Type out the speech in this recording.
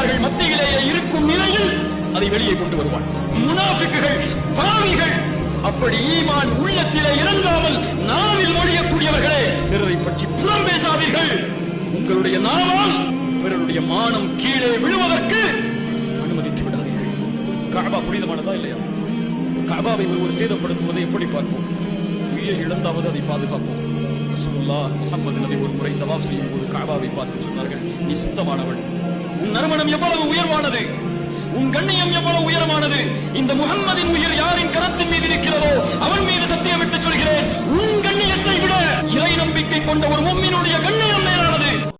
நல்லடியார்கள் மத்தியிலேயே இருக்கும் நிலையில் அதை வெளியே கொண்டு வருவான். முனாஃபிக்குகள், பாவிகள், அப்படி ஈமான் உள்ளத்திலே இறங்காமல் நாவில் மொழியக்கூடியவர்களே, பிறரை பற்றி புறம் பேசாதீர்கள். உங்களுடைய நாவால் பிறருடைய மானம் கீழே விழுவதற்கு அனுமதித்து விடாதீர்கள். கஅபா புனிதமானதா இல்லையா? கஅபாவை ஒருவர் சேதப்படுத்துவதை எப்படி பார்ப்போம்? உயிரை இழந்தாவது அதை பாதுகாப்போம். ரசூலுல்லாஹ் முஹம்மது நபி ஒரு முறை தவாஃப் செய்யும் போது கஅபாவை பார்த்து சொன்னார்கள், நீ சுத்தமானவள், உன் நறுமணம் எவ்வளவு உயர்வானது, உன் கண்ணியம் எவ்வளவு உயரமானது. இந்த முஹம்மதின் உயிர் யாரின் கரத்தின் மீது இருக்கிறதோ அவன் மீது சத்தியமிட்டு சொல்கிறேன், உன் கண்ணியத்தை விட இறை நம்பிக்கை கொண்ட ஒரு முஃமினுடைய கண்ணியம்